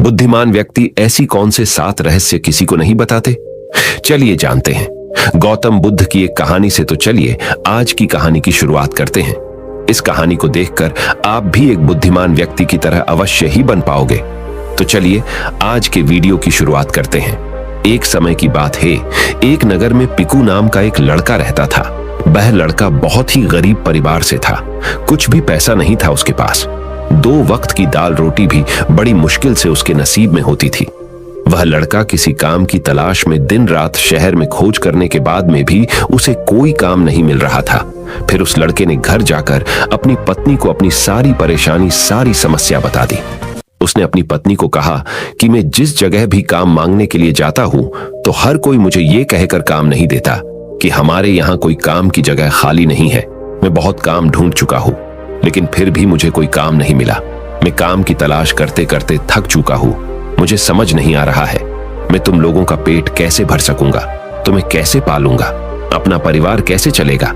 बुद्धिमान व्यक्ति ऐसी कौन से 7 रहस्य किसी को नहीं बताते? चलिए जानते हैं। गौतम बुद्ध की एक कहानी से तो चलिए आज की कहानी की शुरुआत करते हैं। इस कहानी को देखकर आप भी एक बुद्धिमान व्यक्ति की तरह अवश्य ही बन पाओगे। तो चलिए आज के वीडियो की शुरुआत करते हैं। एक समय की बात है, एक नगर में पिकू नाम का एक लड़का रहता था। वह लड़का बहुत ही गरीब परिवार से था। कुछ भी पैसा नहीं था उसके पास। 2 वक्त की दाल रोटी भी बड़ी मुश्किल से उसके नसीब में होती थी। वह लड़का किसी काम की तलाश में दिन रात शहर में खोज करने के बाद में भी उसे कोई काम नहीं मिल रहा था। फिर उस लड़के ने घर जाकर अपनी पत्नी को अपनी सारी परेशानी, सारी समस्या बता दी। उसने अपनी पत्नी को कहा कि मैं जिस जगह भी काम मांगने के लिए जाता हूं तो हर कोई मुझे ये कहकर काम नहीं देता कि हमारे यहाँ कोई काम की जगह खाली नहीं है। मैं बहुत काम ढूंढ चुका हूं, लेकिन फिर भी मुझे कोई काम नहीं मिला। मैं काम की तलाश करते करते थक चुका हूं। मुझे समझ नहीं आ रहा है मैं तुम लोगों का पेट कैसे भर सकूंगा, तुम्हें कैसे पालूंगा, अपना परिवार कैसे चलेगा,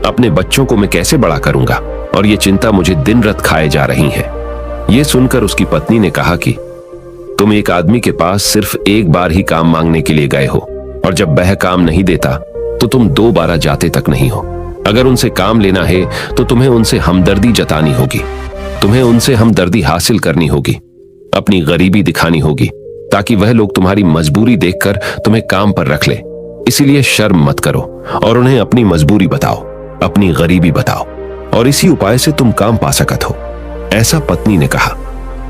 अपने बच्चों को मैं कैसे बड़ा करूंगा, और ये चिंता मुझे दिन रात खाए जा रही है। यह सुनकर उसकी पत्नी ने कहा कि तुम एक आदमी के पास सिर्फ एक बार ही काम मांगने के लिए गए हो, और जब वह काम नहीं देता तो तुम दोबारा जाते तक नहीं हो। अगर उनसे काम लेना है तो तुम्हें उनसे हमदर्दी जतानी होगी, तुम्हें उनसे हमदर्दी हासिल करनी होगी, अपनी गरीबी दिखानी होगी, ताकि वह लोग तुम्हारी मजबूरी देखकर तुम्हें काम पर रख ले। इसीलिए शर्म मत करो और उन्हें अपनी मजबूरी बताओ, अपनी गरीबी बताओ, और इसी उपाय से तुम काम पा सकत हो। ऐसा पत्नी ने कहा।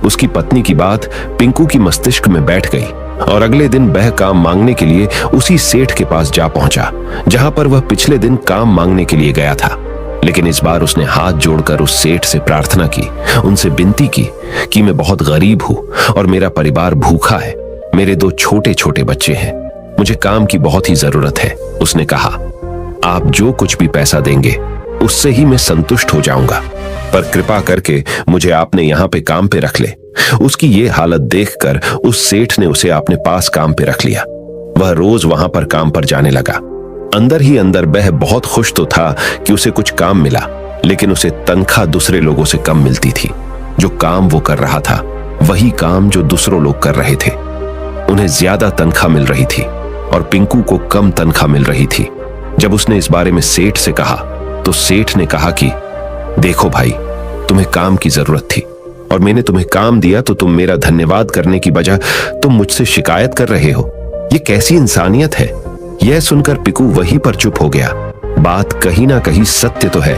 उसकी पत्नी की बात पिंकू की मस्तिष्क में बैठ गई और अगले दिन वह काम मांगने के लिए उसी सेठ के पास जा पहुंचा जहां पर वह पिछले दिन काम मांगने के लिए गया था। लेकिन इस बार उसने हाथ जोड़कर उस सेठ से प्रार्थना की, उनसे विनती की कि मैं बहुत गरीब हूं और मेरा परिवार भूखा है। मेरे 2 छोटे छोटे बच्चे हैं, मुझे काम की बहुत ही जरूरत है। उसने कहा, आप जो कुछ भी पैसा देंगे उससे ही मैं संतुष्ट हो जाऊंगा, पर कृपा करके मुझे आपने यहाँ पे काम पे रख ले। उसकी ये हालत देखकर उस सेठ ने उसे अपने पास काम पे रख लिया। वह रोज वहां पर काम पर जाने लगा। अंदर ही अंदर वह बहुत खुश तो था कि उसे कुछ काम मिला, लेकिन उसे तनख्वाह दूसरे लोगों से कम मिलती थी। जो काम वो कर रहा था वही काम जो दूसरों लोग कर रहे थे। उन्हें ज्यादा तनख्वाह मिल रही थी और पिंकू को कम तनख्वाह मिल रही थी। जब उसने इस बारे में सेठ से कहा तो सेठ ने कहा कि देखो भाई, तुम्हें काम की जरूरत थी और मैंने तुम्हें काम दिया तो तुम मेरा धन्यवाद करने की बजाय तुम मुझसे शिकायत कर रहे हो। ये कैसी इंसानियत है। यह सुनकर पिंकू वहीं पर चुप हो गया। बात कहीं ना कहीं सत्य तो है,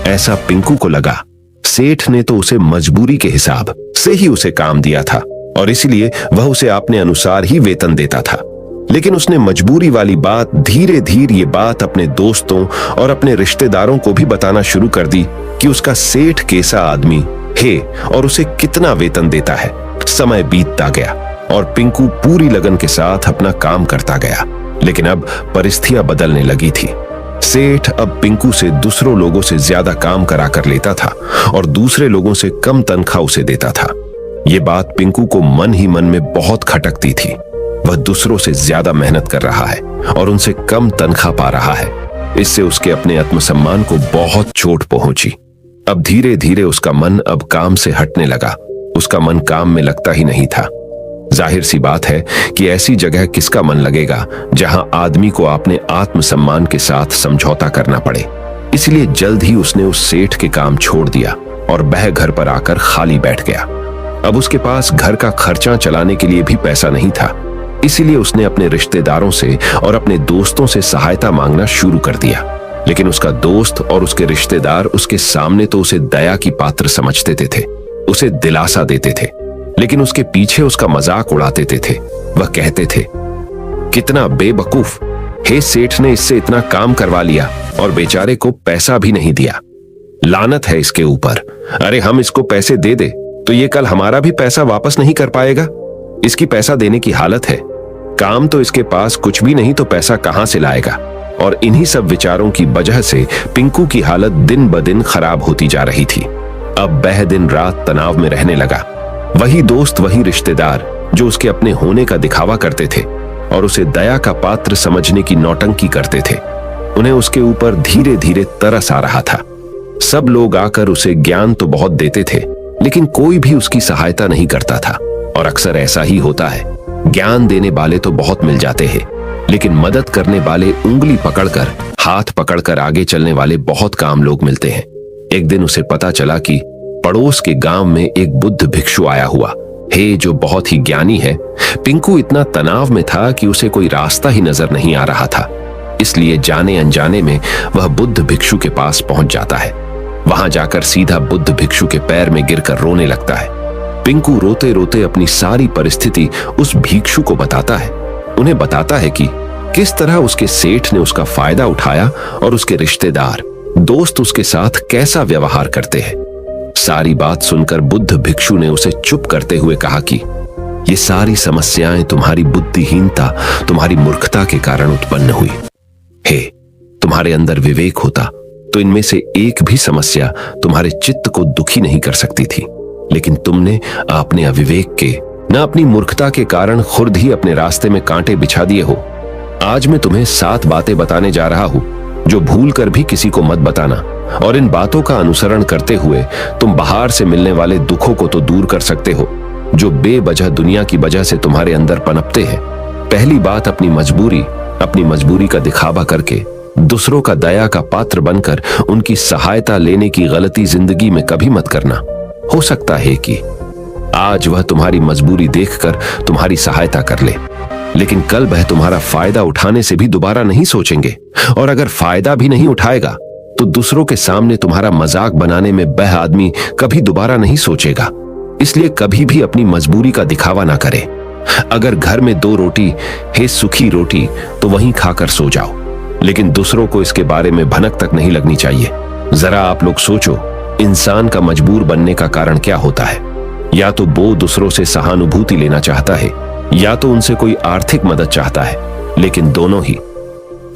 ऐसा पिंकू को लगा। सेठ ने तो उसे मजबूरी के हिसाब से ही उसे काम दिया था और इसलिए वह उसे अपने अनुसार ही वेतन देता था। लेकिन उसने मजबूरी वाली बात धीरे धीरे ये बात अपने दोस्तों और अपने रिश्तेदारों को भी बताना शुरू कर दी कि उसका सेठ कैसा आदमी है और उसे कितना वेतन देता है। समय बीतता गया और पिंकू पूरी लगन के साथ अपना काम करता गया, लेकिन अब परिस्थितियां बदलने लगी थी। सेठ अब पिंकू से दूसरों लोगों से ज्यादा काम करा कर लेता था और दूसरे लोगों से कम तनख्वाह उसे देता था। ये बात पिंकू को मन ही मन में बहुत खटकती थी। वह दूसरों से ज्यादा मेहनत कर रहा है और उनसे कम तनख्वाह पा रहा है। इससे उसके अपने आत्मसम्मान को बहुत चोट पहुंची। अब धीरे धीरे उसका मन अब काम से हटने लगा। उसका मन काम में लगता ही नहीं था। जाहिर सी बात है कि ऐसी जगह किसका मन लगेगा जहां आदमी को अपने आत्मसम्मान के साथ समझौता करना पड़े। इसलिए जल्द ही उसने उस सेठ के काम छोड़ दिया और वह घर पर आकर खाली बैठ गया। अब उसके पास घर का खर्चा चलाने के लिए भी पैसा नहीं था। इसीलिए उसने अपने रिश्तेदारों से और अपने दोस्तों से सहायता मांगना शुरू कर दिया। लेकिन उसका दोस्त और उसके रिश्तेदार उसके सामने तो उसे दया की पात्र समझते थे, उसे दिलासा देते थे, लेकिन उसके पीछे उसका मजाक उड़ाते थे। वह कहते थे, कितना बेवकूफ, हे सेठ ने इससे इतना काम करवा लिया और बेचारे को पैसा भी नहीं दिया। लानत है इसके ऊपर। अरे हम इसको पैसे दे दे तो ये कल हमारा भी पैसा वापस नहीं कर पाएगा। इसकी पैसा देने की हालत है। काम तो इसके पास कुछ भी नहीं तो पैसा कहां से लाएगा। और इन्हीं सब विचारों की वजह से पिंकू की हालत दिन ब दिन खराब होती जा रही थी। अब वह दिन रात तनाव में रहने लगा। वही दोस्त, वही रिश्तेदार जो उसके अपने होने का दिखावा करते थे और उसे दया का पात्र समझने की नौटंकी करते थे, उन्हें उसके ऊपर धीरे धीरे तरस आ रहा था। सब लोग आकर उसे ज्ञान तो बहुत देते थे, लेकिन कोई भी उसकी सहायता नहीं करता था और अक्सर ऐसा ही होता है। ज्ञान देने वाले तो बहुत मिल जाते हैं, लेकिन मदद करने वाले, उंगली पकड़कर, हाथ पकड़कर आगे चलने वाले बहुत कम लोग मिलते हैं। एक दिन उसे पता चला कि पड़ोस के गांव में एक बुद्ध भिक्षु आया हुआ है जो बहुत ही ज्ञानी है। पिंकू इतना तनाव में था कि उसे कोई रास्ता ही नजर नहीं आ रहा था, इसलिए जाने अनजाने में वह बुद्ध भिक्षु के पास पहुंच जाता है। वहां जाकर सीधा बुद्ध भिक्षु के पैर में गिरकर रोने लगता है। पिंकू रोते रोते अपनी सारी परिस्थिति उस भिक्षु को बताता है। उन्हें बताता है कि किस तरह उसके सेठ ने उसका फायदा उठाया और उसके रिश्तेदार, दोस्त उसके साथ कैसा व्यवहार करते हैं। सारी बात सुनकर बुद्ध भिक्षु ने उसे चुप करते हुए कहा कि ये सारी समस्याएं तुम्हारी बुद्धिहीनता, तुम्हारी मूर्खता के कारण उत्पन्न हुई। हे, तुम्हारे अंदर विवेक होता तो इनमें से एक भी समस्या तुम्हारे चित्त को दुखी नहीं कर सकती थी, लेकिन तुमने अपने अविवेक के, न अपनी मूर्खता के कारण खुद ही अपने रास्ते में कांटे बिछा दिए हो। आज मैं तुम्हें 7 बातें बताने जा रहा हूं जो भूल कर भी किसी को मत बताना, और इन बातों का अनुसरण करते हुए तुम बाहर से मिलने वाले दुखों को तो दूर कर सकते हो जो बेवजह दुनिया की वजह से तुम्हारे अंदर पनपते हैं। पहली बात, अपनी मजबूरी का दिखावा करके दूसरों का दया का पात्र बनकर उनकी सहायता लेने की गलती जिंदगी में कभी मत करना। हो सकता है कि आज वह तुम्हारी मजबूरी देखकर तुम्हारी सहायता कर ले, लेकिन कल वह तुम्हारा फायदा उठाने से भी दोबारा नहीं सोचेंगे, और अगर फायदा भी नहीं उठाएगा तो दूसरों के सामने तुम्हारा मजाक बनाने में वह आदमी कभी दोबारा नहीं सोचेगा। इसलिए कभी भी अपनी मजबूरी का दिखावा ना करे। अगर घर में 2 रोटी है, सूखी रोटी, तो वहीं खाकर सो जाओ, लेकिन दूसरों को इसके बारे में भनक तक नहीं लगनी चाहिए। जरा आप लोग सोचो, इंसान का मजबूर बनने का कारण क्या होता है? या तो वो दूसरों से सहानुभूति लेना चाहता है, या तो उनसे कोई आर्थिक मदद चाहता है, लेकिन दोनों ही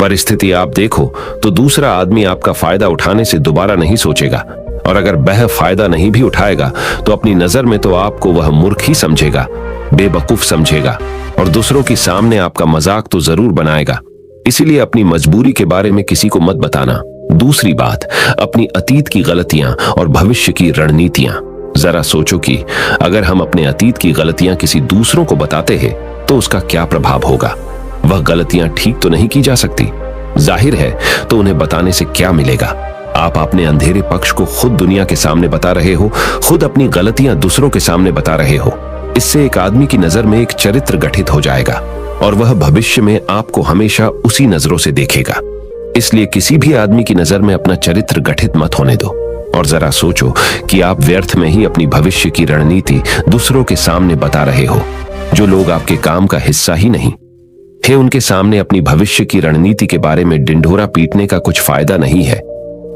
परिस्थिति आप देखो तो दूसरा आदमी आपका फायदा उठाने से दोबारा नहीं सोचेगा, और अगर वह फायदा नहीं भी उठाएगा तो अपनी नजर में तो आपको वह मूर्ख ही समझेगा, बेवकूफ समझेगा, और दूसरों के सामने आपका मजाक तो जरूर बनाएगा। इसीलिए अपनी मजबूरी के बारे में किसी को मत बताना। दूसरी बात, अपनी अतीत की गलतियां और भविष्य की रणनीतियां। जरा सोचो कि अगर हम अपने अतीत की गलतियां किसी दूसरों को बताते हैं तो उसका क्या प्रभाव होगा। वह गलतियां ठीक तो नहीं की जा सकती, जाहिर है, तो उन्हें बताने से क्या मिलेगा? आप अपने अंधेरे पक्ष को खुद दुनिया के सामने बता रहे हो, खुद अपनी गलतियां दूसरों के सामने बता रहे हो। इससे एक आदमी की नजर में एक चरित्र गठित हो जाएगा, और वह भविष्य में आपको हमेशा उसी नजरों से देखेगा। इसलिए किसी भी आदमी की नजर में अपना चरित्र गठित मत होने दो, और जरा सोचो कि आप व्यर्थ में ही अपनी भविष्य की रणनीति दूसरों के सामने बता रहे हो। जो लोग आपके काम का हिस्सा ही नहीं है, उनके सामने अपनी भविष्य की रणनीति के बारे में डिंढोरा पीटने का कुछ फायदा नहीं है।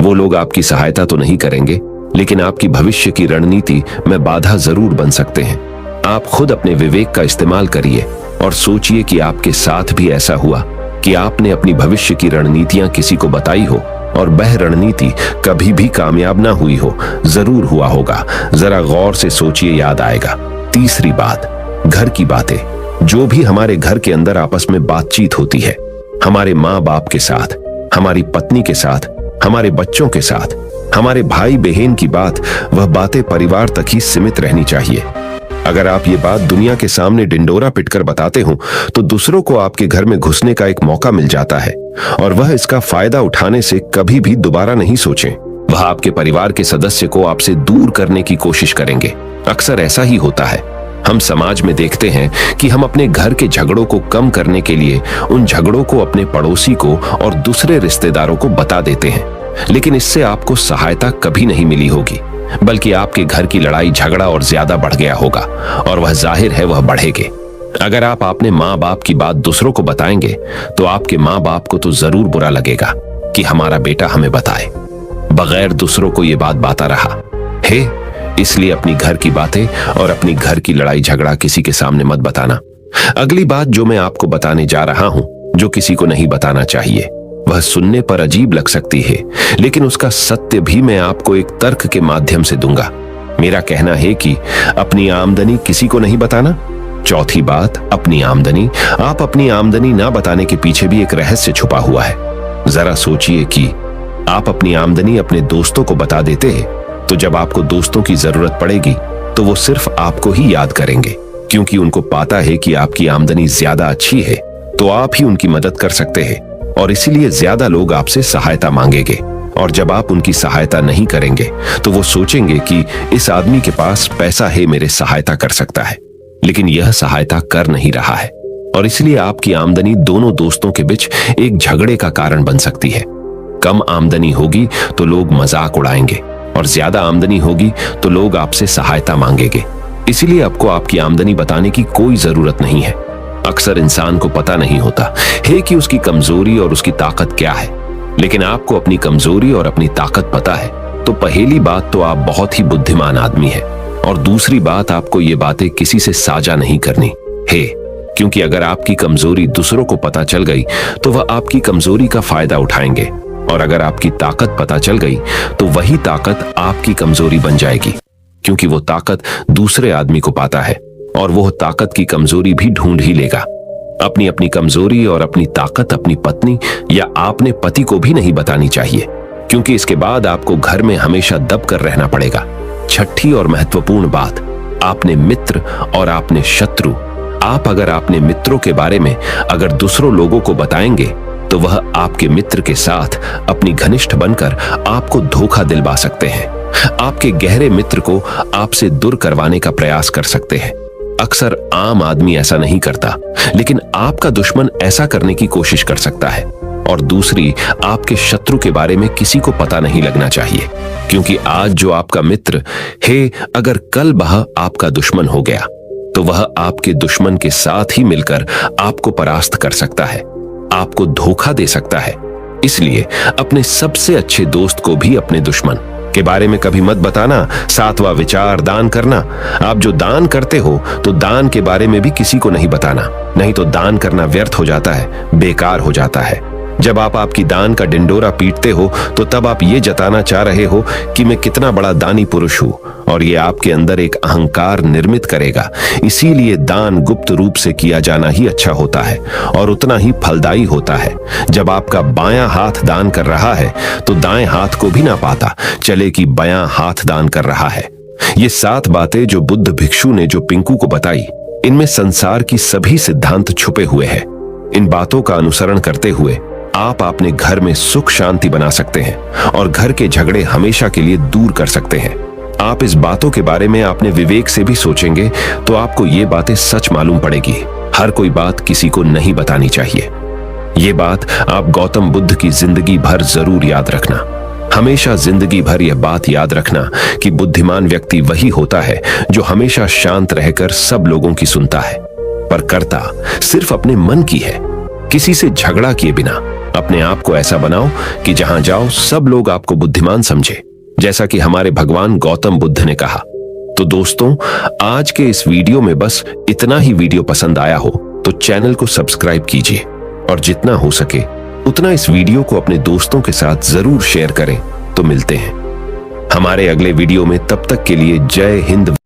वो लोग आपकी सहायता तो नहीं करेंगे, लेकिन आपकी भविष्य की रणनीति में बाधा जरूर बन सकते हैं। आप खुद अपने विवेक का इस्तेमाल करिए और सोचिए कि आपके साथ भी ऐसा हुआ कि आपने अपनी भविष्य की रणनीतियां किसी को बताई हो और वह रणनीति कभी भी कामयाब ना हुई हो। जरूर हुआ होगा, जरा गौर से सोचिए, याद आएगा। तीसरी बात, घर की बातें। जो भी हमारे घर के अंदर आपस में बातचीत होती है, हमारे माँ बाप के साथ, हमारी पत्नी के साथ, हमारे बच्चों के साथ, हमारे भाई बहन की बात, वह बातें परिवार तक ही सीमित रहनी चाहिए। अगर आप ये बात दुनिया के सामने डिंडोरा पिटकर बताते हो तो दूसरों को आपके घर में घुसने का एक मौका मिल जाता है, और वह इसका फायदा उठाने से कभी भी दोबारा नहीं सोचें। वह आपके परिवार के सदस्य को आपसे दूर करने की कोशिश करेंगे। अक्सर ऐसा ही होता है। हम समाज में देखते हैं कि हम अपने घर के झगड़ों को कम करने के लिए उन झगड़ों को अपने पड़ोसी को और दूसरे रिश्तेदारों को बता देते हैं, लेकिन इससे आपको सहायता कभी नहीं मिली होगी, बल्कि आपके घर की लड़ाई झगड़ा और ज्यादा बढ़ गया होगा, और वह जाहिर है वह बढ़ेगे। अगर आप अपने माँ बाप की बात दूसरों को बताएंगे तो आपके माँ बाप को तो जरूर बुरा लगेगा कि हमारा बेटा हमें बताए, बगैर दूसरों को ये बात बाता रहा है। इसलिए अपनी घर की बातें और अपनी घर की लड़ाई झगड़ा किसी के सामने मत बताना। अगली बात जो मैं आपको बताने जा रहा हूं, जो किसी को नहीं बताना चाहिए, वह सुनने पर अजीब लग सकती है, लेकिन उसका सत्य भी मैं आपको एक तर्क के माध्यम से दूंगा। मेरा कहना है कि अपनी आमदनी किसी को नहीं बताना। चौथी बात, अपनी आमदनी। आप अपनी आमदनी ना बताने के पीछे भी एक रहस्य छुपा हुआ है। जरा सोचिए कि आप अपनी आमदनी अपने दोस्तों को बता देते हैं तो जब आपको दोस्तों की जरूरत पड़ेगी तो वो सिर्फ आपको ही याद करेंगे, क्योंकि उनको पाता है कि आपकी आमदनी ज्यादा अच्छी है तो आप ही उनकी मदद कर सकते हैं और इसीलिए ज्यादा लोग आपसे सहायता मांगेंगे। और जब आप उनकी सहायता नहीं करेंगे तो वो सोचेंगे कि इस आदमी के पास पैसा है, मेरे सहायता कर सकता है, लेकिन यह सहायता कर नहीं रहा है। और इसलिए आपकी आमदनी दोनों दोस्तों के बीच एक झगड़े का कारण बन सकती है। कम आमदनी होगी तो लोग मजाक उड़ाएंगे और ज्यादा आमदनी होगी तो लोग आपसे सहायता मांगेंगे। इसीलिए आपको आपकी आमदनी बताने की कोई जरूरत नहीं है। अक्सर इंसान को पता नहीं होता है कि उसकी कमजोरी और उसकी ताकत क्या है, लेकिन आपको अपनी कमजोरी और अपनी ताकत पता है तो पहली बात तो आप बहुत ही बुद्धिमान आदमी है और दूसरी बात, आपको ये बातें किसी से साझा नहीं करनी है, क्योंकि अगर आपकी कमजोरी दूसरों को पता चल गई तो वह आपकी कमजोरी का फायदा उठाएंगे और अगर आपकी ताकत पता चल गई तो वही ताकत आपकी कमजोरी बन जाएगी, क्योंकि वो ताकत दूसरे आदमी को पाता है और वो ताकत की कमजोरी भी ढूंढ ही लेगा। अपनी अपनी कमजोरी और अपनी ताकत अपनी पत्नी या आपने पति को भी नहीं बतानी चाहिए, क्योंकि इसके बाद आपको घर में हमेशा दब कर रहना पड़ेगा। छठी और महत्वपूर्ण बात, आपने मित्र और आपने शत्रु। आप अगर आपने मित्रों के बारे में अगर दूसरों लोगों को बताएंगे तो वह आपके मित्र के साथ अपनी घनिष्ठ बनकर आपको धोखा दिलवा सकते हैं। आपके गहरे मित्र को आपसे दूर करवाने का प्रयास कर सकते हैं। अक्सर आम आदमी ऐसा नहीं करता, लेकिन आपका दुश्मन ऐसा करने की कोशिश कर सकता है। और दूसरी, आपके शत्रु के बारे में किसी को पता नहीं लगना चाहिए, क्योंकि आज जो आपका मित्र है अगर कल वह आपका दुश्मन हो गया तो वह आपके दुश्मन के साथ ही मिलकर आपको परास्त कर सकता है, आपको धोखा दे सकता है। इसलिए अपने सबसे अच्छे दोस्त को भी अपने दुश्मन के बारे में कभी मत बताना। सातवां विचार, दान करना। आप जो दान करते हो तो दान के बारे में भी किसी को नहीं बताना, नहीं तो दान करना व्यर्थ हो जाता है, बेकार हो जाता है। जब आप आपकी दान का डिंडोरा पीटते हो तो तब आप ये जताना चाह रहे हो कि मैं कितना बड़ा दानी पुरुष हूं, और ये आपके अंदर एक अहंकार निर्मित करेगा। इसीलिए दान गुप्त रूप से किया जाना ही अच्छा होता है और उतना ही फलदायी होता है। जब आपका बायां हाथ दान कर रहा है तो दाएं हाथ को भी ना पाता चले कि बायां हाथ दान कर रहा है। ये 7 बातें जो बुद्ध भिक्षु ने जो पिंकू को बताई, इनमें संसार की सभी सिद्धांत छुपे हुए हैं। इन बातों का अनुसरण करते हुए आप अपने घर में सुख शांति बना सकते हैं और घर के झगड़े हमेशा के लिए दूर कर सकते हैं। आप इस बातों के बारे में अपने विवेक से भी सोचेंगे तो आपको ये बातें सच मालूम पड़ेगी। हर कोई बात किसी को नहीं बतानी चाहिए। ये बात आप गौतम बुद्ध की जिंदगी भर जरूर याद रखना। हमेशा जिंदगी भर यह बात याद रखना कि बुद्धिमान व्यक्ति वही होता है जो हमेशा शांत रहकर सब लोगों की सुनता है, पर करता सिर्फ अपने मन की है। किसी से झगड़ा किए बिना अपने आप को ऐसा बनाओ कि जहां जाओ सब लोग आपको बुद्धिमान समझे, जैसा कि हमारे भगवान गौतम बुद्ध ने कहा। तो दोस्तों, आज के इस वीडियो में बस इतना ही। वीडियो पसंद आया हो तो चैनल को सब्सक्राइब कीजिए और जितना हो सके उतना इस वीडियो को अपने दोस्तों के साथ जरूर शेयर करें। तो मिलते हैं हमारे अगले वीडियो में, तब तक के लिए जय हिंद।